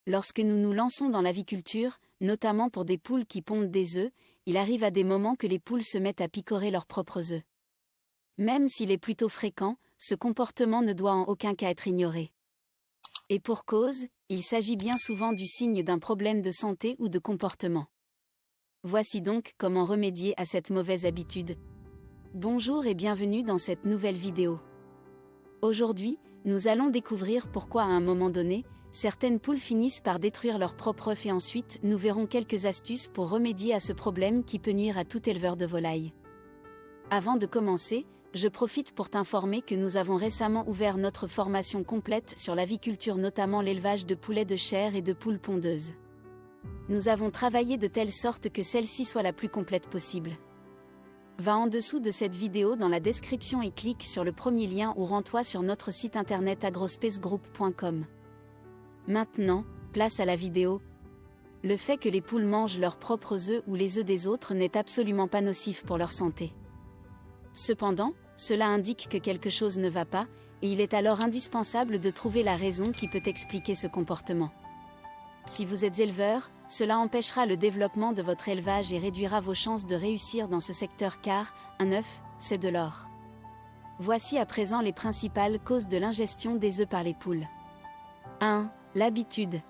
Lorsque nous nous lançons dans l'aviculture, notamment pour des poules qui pondent des œufs, il arrive à des moments que les poules se mettent à picorer leurs propres œufs. Même s'il est plutôt fréquent, ce comportement ne doit en aucun cas être ignoré. Et pour cause, il s'agit bien souvent du signe d'un problème de santé ou de comportement. Voici donc comment remédier à cette mauvaise habitude. Bonjour et bienvenue dans cette nouvelle vidéo. Aujourd'hui, nous allons découvrir pourquoi à un moment donné, certaines poules finissent par détruire leurs propres œufs et ensuite nous verrons quelques astuces pour remédier à ce problème qui peut nuire à tout éleveur de volailles. Avant de commencer, je profite pour t'informer que nous avons récemment ouvert notre formation complète sur l'aviculture, notamment l'élevage de poulets de chair et de poules pondeuses. Nous avons travaillé de telle sorte que celle-ci soit la plus complète possible. Va en dessous de cette vidéo dans la description et clique sur le premier lien ou rends-toi sur notre site internet agrospacegroup.com. Maintenant, place à la vidéo. Le fait que les poules mangent leurs propres œufs ou les œufs des autres n'est absolument pas nocif pour leur santé. Cependant, cela indique que quelque chose ne va pas, et il est alors indispensable de trouver la raison qui peut expliquer ce comportement. Si vous êtes éleveur, cela empêchera le développement de votre élevage et réduira vos chances de réussir dans ce secteur car, un œuf, c'est de l'or. Voici à présent les principales causes de l'ingestion des œufs par les poules. 1. L'habitude.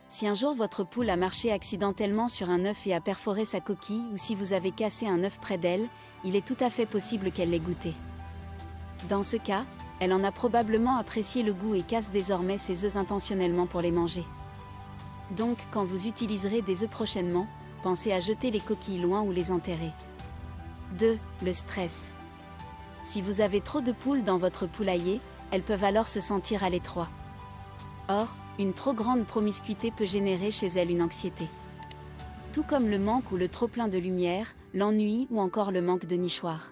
Si un jour votre poule a marché accidentellement sur un œuf et a perforé sa coquille ou si vous avez cassé un œuf près d'elle, il est tout à fait possible qu'elle l'ait goûté. Dans ce cas, elle en a probablement apprécié le goût et casse désormais ses œufs intentionnellement pour les manger. Donc, quand vous utiliserez des œufs prochainement, pensez à jeter les coquilles loin ou les enterrer. 2. Le stress. Si vous avez trop de poules dans votre poulailler, elles peuvent alors se sentir à l'étroit. Or, une trop grande promiscuité peut générer chez elles une anxiété. Tout comme le manque ou le trop-plein de lumière, l'ennui ou encore le manque de nichoir.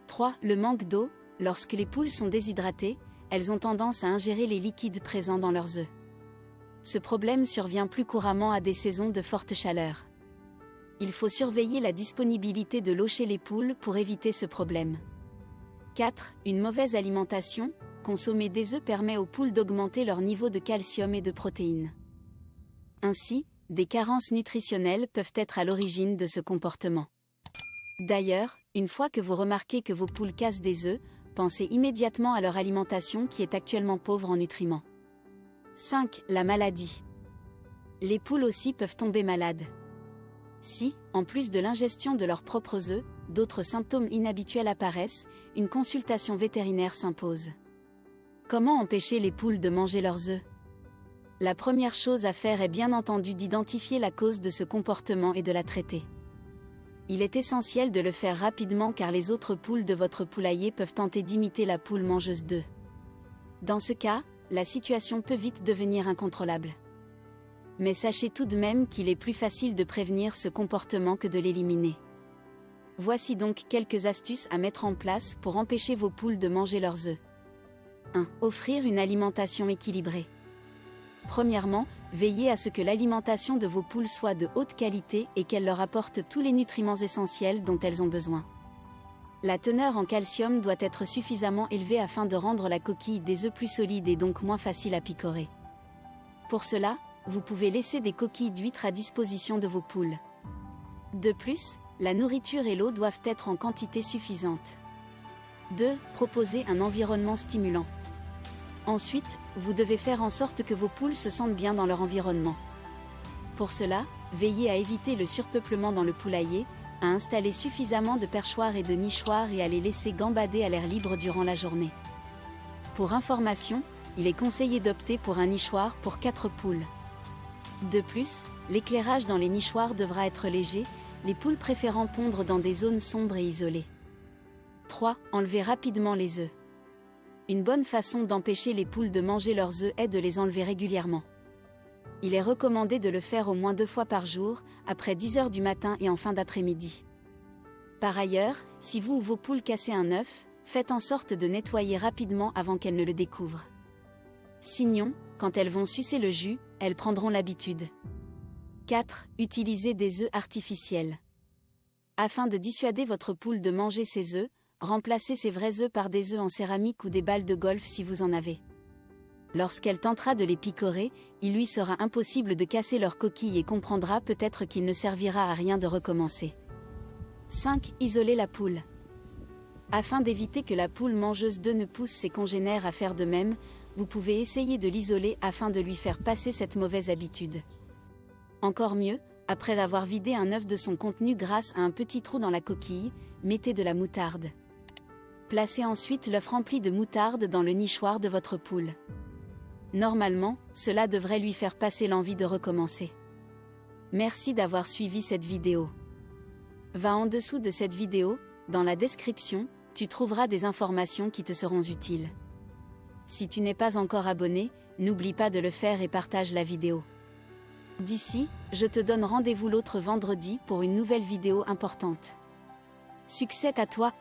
3. Le manque d'eau. Lorsque les poules sont déshydratées, elles ont tendance à ingérer les liquides présents dans leurs œufs. Ce problème survient plus couramment à des saisons de forte chaleur. Il faut surveiller la disponibilité de l'eau chez les poules pour éviter ce problème. 4. Une mauvaise alimentation. Consommer des œufs permet aux poules d'augmenter leur niveau de calcium et de protéines. Ainsi, des carences nutritionnelles peuvent être à l'origine de ce comportement. D'ailleurs, une fois que vous remarquez que vos poules cassent des œufs, pensez immédiatement à leur alimentation qui est actuellement pauvre en nutriments. 5. La maladie. Les poules aussi peuvent tomber malades. Si, en plus de l'ingestion de leurs propres œufs, d'autres symptômes inhabituels apparaissent, une consultation vétérinaire s'impose. Comment empêcher les poules de manger leurs œufs? La première chose à faire est bien entendu d'identifier la cause de ce comportement et de la traiter. Il est essentiel de le faire rapidement car les autres poules de votre poulailler peuvent tenter d'imiter la poule mangeuse d'œufs. Dans ce cas, la situation peut vite devenir incontrôlable. Mais sachez tout de même qu'il est plus facile de prévenir ce comportement que de l'éliminer. Voici donc quelques astuces à mettre en place pour empêcher vos poules de manger leurs œufs. 1. Offrir une alimentation équilibrée. Premièrement, veillez à ce que l'alimentation de vos poules soit de haute qualité et qu'elle leur apporte tous les nutriments essentiels dont elles ont besoin. La teneur en calcium doit être suffisamment élevée afin de rendre la coquille des œufs plus solide et donc moins facile à picorer. Pour cela, vous pouvez laisser des coquilles d'huîtres à disposition de vos poules. De plus, la nourriture et l'eau doivent être en quantité suffisante. 2. Proposer un environnement stimulant. Ensuite, vous devez faire en sorte que vos poules se sentent bien dans leur environnement. Pour cela, veillez à éviter le surpeuplement dans le poulailler, à installer suffisamment de perchoirs et de nichoirs et à les laisser gambader à l'air libre durant la journée. Pour information, il est conseillé d'opter pour un nichoir pour 4 poules. De plus, l'éclairage dans les nichoirs devra être léger, les poules préférant pondre dans des zones sombres et isolées. 3. Enlevez rapidement les œufs. Une bonne façon d'empêcher les poules de manger leurs œufs est de les enlever régulièrement. Il est recommandé de le faire au moins 2 fois par jour, après 10 heures du matin et en fin d'après-midi. Par ailleurs, si vous ou vos poules cassez un œuf, faites en sorte de nettoyer rapidement avant qu'elles ne le découvrent. Sinon, quand elles vont sucer le jus, elles prendront l'habitude. 4. Utilisez des œufs artificiels. Afin de dissuader votre poule de manger ses œufs, remplacez ses vrais œufs par des œufs en céramique ou des balles de golf si vous en avez. Lorsqu'elle tentera de les picorer, il lui sera impossible de casser leur coquille et comprendra peut-être qu'il ne servira à rien de recommencer. 5. Isoler la poule. Afin d'éviter que la poule mangeuse d'œufs ne pousse ses congénères à faire de même, vous pouvez essayer de l'isoler afin de lui faire passer cette mauvaise habitude. Encore mieux, après avoir vidé un œuf de son contenu grâce à un petit trou dans la coquille, mettez de la moutarde. Placez ensuite l'œuf rempli de moutarde dans le nichoir de votre poule. Normalement, cela devrait lui faire passer l'envie de recommencer. Merci d'avoir suivi cette vidéo. Va en dessous de cette vidéo, dans la description, tu trouveras des informations qui te seront utiles. Si tu n'es pas encore abonné, n'oublie pas de le faire et partage la vidéo. D'ici, je te donne rendez-vous l'autre vendredi pour une nouvelle vidéo importante. Succès à toi!